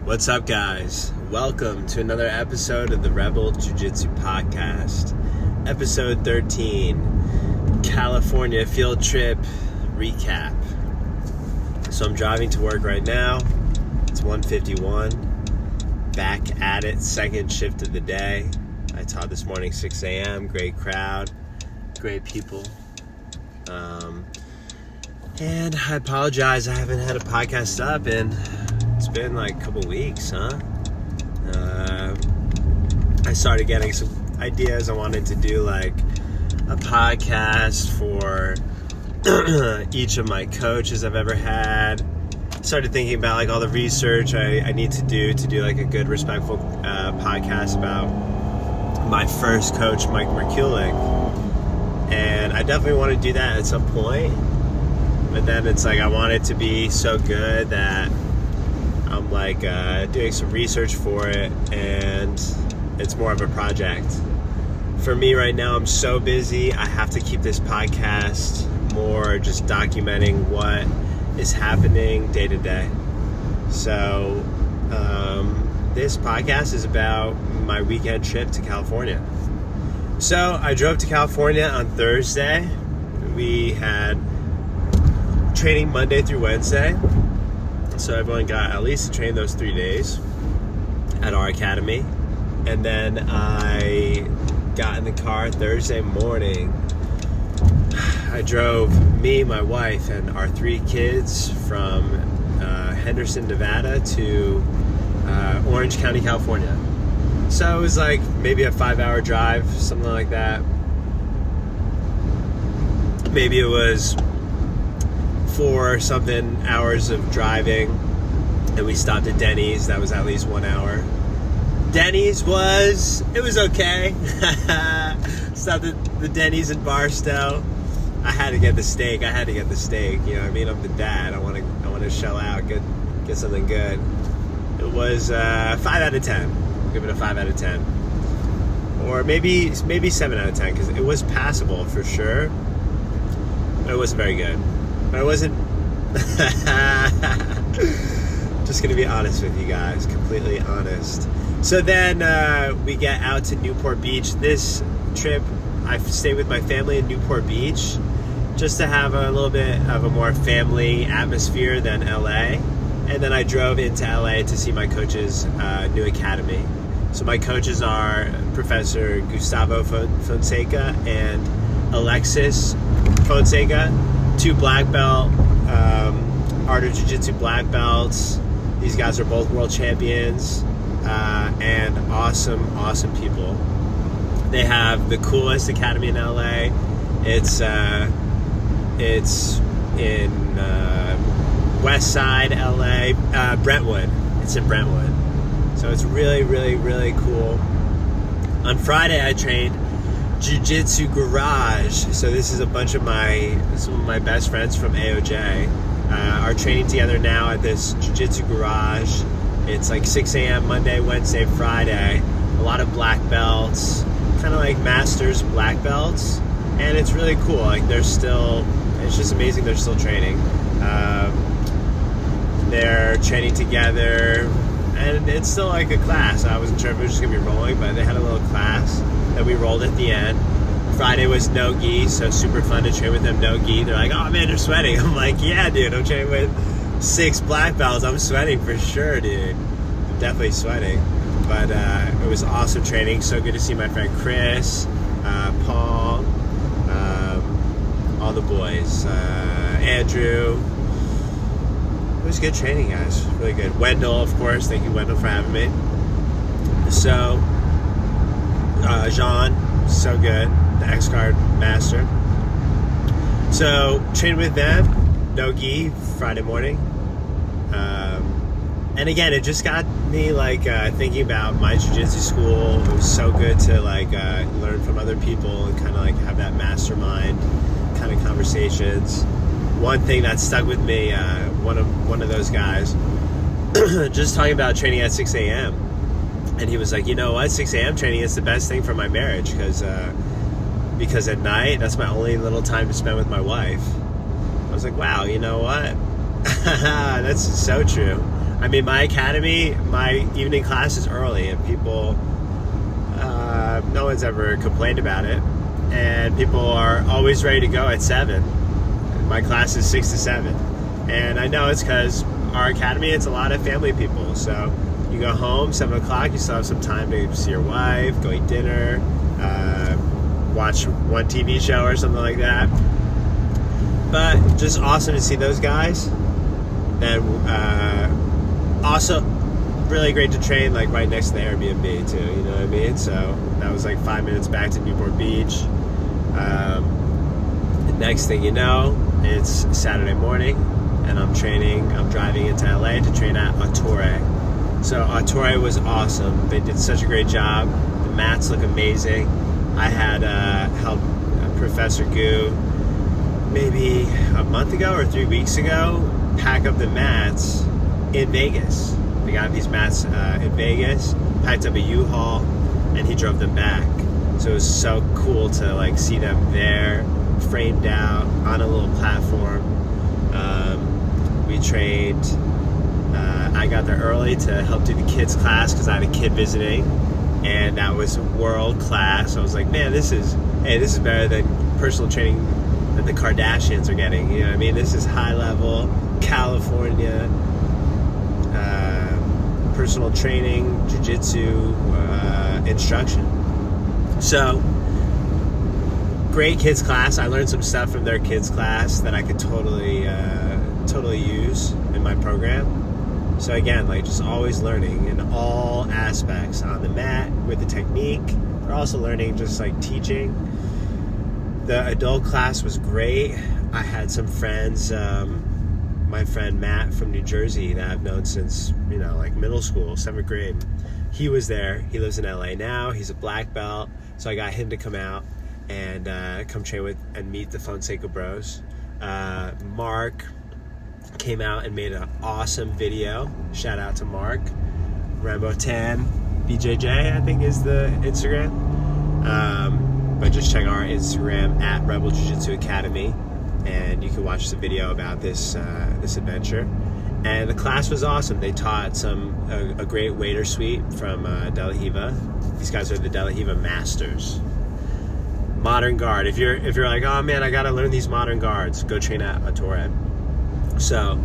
What's up, guys? Welcome to another episode of the Rebel Jiu-Jitsu Podcast. Episode 13, California Field Trip Recap. So I'm driving to work right now. It's 1:51. Back at it, second shift of the day. I taught this morning 6 a.m. Great crowd, great people. And I apologize, I haven't had a podcast up in it's been like a couple weeks, huh? I started getting some ideas. I wanted to do like a podcast for each of my coaches I've ever had. Started thinking about like all the research I need to do like a good, respectful podcast about my first coach, Mike Merkulik. And I definitely want to do that at some point. But then it's like I want it to be so good that I'm like doing some research for it, and it's more of a project. For me right now, I'm so busy. I have to keep this podcast more just documenting what is happening day to day. So this podcast is about my weekend trip to California. So I drove to California on Thursday. We had training Monday through Wednesday. So everyone got at least to train those 3 days at our academy. And then I got in the car Thursday morning. I drove me, my wife, and our 3 kids from Henderson, Nevada to Orange County, California. So it was like maybe a 5-hour drive, something like that. Maybe it was 4 something hours of driving, and we stopped at Denny's. That was at least 1 hour. Denny's was okay. Stopped at the Denny's in Barstow. I had to get the steak. You know what I mean? I'm the dad. I want to shell out, get something good. It was 5 out of 10. I'll give it a 5 out of 10, or maybe 7 out of 10, because it was passable for sure. But it wasn't very good. But I wasn't just gonna be honest with you guys, completely honest. So then we get out to Newport Beach. This trip, I stayed with my family in Newport Beach just to have a little bit of a more family atmosphere than LA. And then I drove into LA to see my coach's new academy. So my coaches are Professor Gustavo Fonseca and Alexis Fonseca. 2 black belt, Art of Jiu-Jitsu black belts. These guys are both world champions, and awesome people. They have the coolest academy in LA. It's in West Side LA, Brentwood. It's in Brentwood. So it's really cool. On Friday, I trained Jiu-Jitsu Garage. So this is some of my best friends from AOJ are training together now at this Jiu-Jitsu Garage. It's like 6 a.m. Monday, Wednesday, Friday. A lot of black belts, kind of like masters black belts, and it's really cool. Like it's just amazing. They're still training. They're training together, and it's still like a class. I wasn't sure if it was just gonna be rolling, but they had a little class that we rolled at the end. Friday was no gi, so super fun to train with them no gi. They're like, oh man, you're sweating. I'm like, yeah, dude, I'm training with 6 black belts. I'm sweating for sure, dude. I'm definitely sweating. But it was awesome training. So good to see my friend Chris, Paul, all the boys, Andrew. It was good training, guys. Really good. Wendell, of course. Thank you, Wendell, for having me. So Jean, so good, the X-Guard master. So trained with them, no gi, Friday morning. And again, it just got me like thinking about my jiu-jitsu school. It was so good to like learn from other people and kind of like have that mastermind kind of conversations. One thing that stuck with me, one of those guys, just talking about training at 6 a.m. And he was like, you know what, 6 a.m. training is the best thing for my marriage because at night, that's my only little time to spend with my wife. I was like, wow, you know what? That's so true. I mean, my academy, my evening class is early, and people, no one's ever complained about it, and people are always ready to go at 7. My class is 6 to 7, and I know it's because our academy, it's a lot of family people, so you go home 7 o'clock, you still have some time to see your wife, go eat dinner, watch one TV show or something like that. But just awesome to see those guys. And also really great to train like right next to the Airbnb too, you know what I mean? So that was like 5 minutes back to Newport Beach. The next thing you know, it's Saturday morning and I'm driving into LA to train at Attore. So Attore was awesome. They did such a great job. The mats look amazing. I had helped Professor Gu maybe a month ago or 3 weeks ago pack up the mats in Vegas. We got these mats in Vegas, packed up a U-Haul, and he drove them back. So it was so cool to like see them there, framed out on a little platform. We trained. I got there early to help do the kids class because I had a kid visiting, and that was world class. I was like, man, this is better than personal training that the Kardashians are getting. You know what I mean? This is high level California personal training, jiu-jitsu instruction. So great kids class. I learned some stuff from their kids class that I could totally use in my program. So again, like just always learning in all aspects on the mat with the technique. We're also learning just like teaching. The adult class was great. I had some friends, my friend Matt from New Jersey that I've known since, like middle school, 7th grade. He was there. He lives in LA now. He's a black belt. So I got him to come out and come train with and meet the Fonseca Bros. Mark came out and made an awesome video. Shout out to Mark. Rambo Tan BJJ, I think is the Instagram. But just check our Instagram at Rebel Jiu-Jitsu Academy, and you can watch the video about this adventure. And the class was awesome. They taught a great waiter sweep from De La Riva. These guys are the De La Riva masters. Modern guard. If you're like, oh man, I gotta learn these modern guards, go train at Attore. So,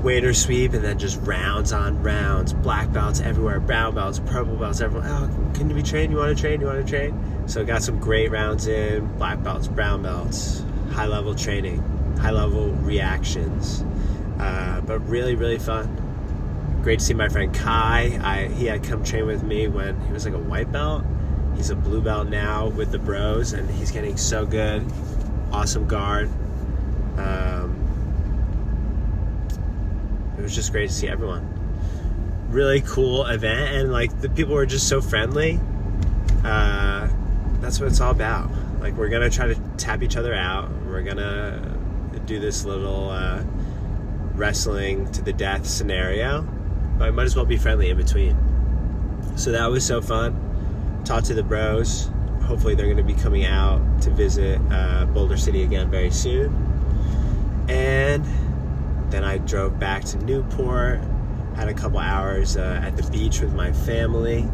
waiter sweep, and then just rounds on rounds, black belts everywhere, brown belts, purple belts everywhere. Oh, can you be trained? You want to train? So got some great rounds in, black belts, brown belts, high level training, high level reactions, but really, really fun. Great to see my friend Kai. He had come train with me when he was like a white belt. He's a blue belt now with the bros, and he's getting so good. Awesome guard. It was just great to see everyone. Really cool event, and like the people were just so friendly. That's what it's all about. Like we're gonna try to tap each other out. We're gonna do this little wrestling to the death scenario, but I might as well be friendly in between. So that was so fun. Talked to the bros. Hopefully they're gonna be coming out to visit Boulder City again very soon. And then I drove back to Newport, had a couple hours at the beach with my family.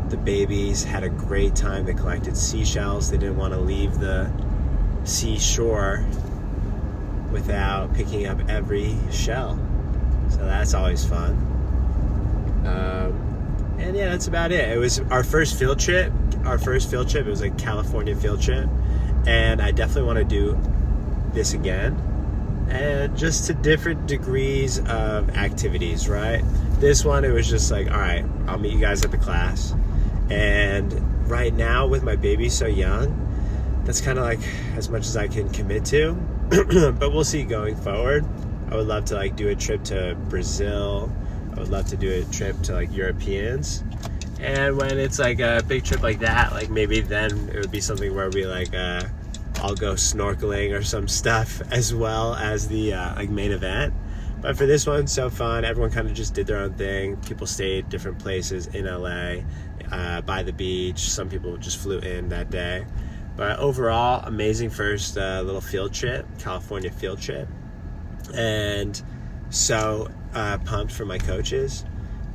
The babies had a great time. They collected seashells. They didn't want to leave the seashore without picking up every shell. So that's always fun. And yeah, that's about it. It was our first field trip. It was a California field trip. And I definitely want to do this again. And just to different degrees of activities, right? This one, it was just like, all right, I'll meet you guys at the class. And right now, with my baby so young, that's kind of like as much as I can commit to. But we'll see going forward. I would love to like do a trip to Brazil. I would love to do a trip to like Europeans. And when it's like a big trip like that, like maybe then it would be something where we like, I'll go snorkeling or some stuff as well as the like main event. But for this one, so fun. Everyone kind of just did their own thing. People stayed different places in LA, by the beach. Some people just flew in that day. But overall, amazing first little field trip, California field trip. And so pumped for my coaches.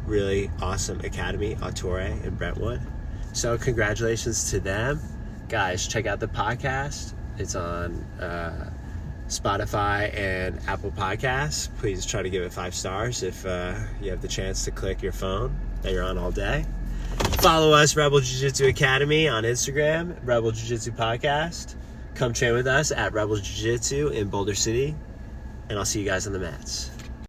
Really awesome academy, Autoré in Brentwood. So congratulations to them. Guys, check out the podcast. It's on Spotify and Apple Podcasts. Please try to give it 5 stars if you have the chance to click your phone that you're on all day. Follow us, Rebel Jiu-Jitsu Academy, on Instagram, Rebel Jiu-Jitsu Podcast. Come train with us at Rebel Jiu-Jitsu in Boulder City, and I'll see you guys on the mats.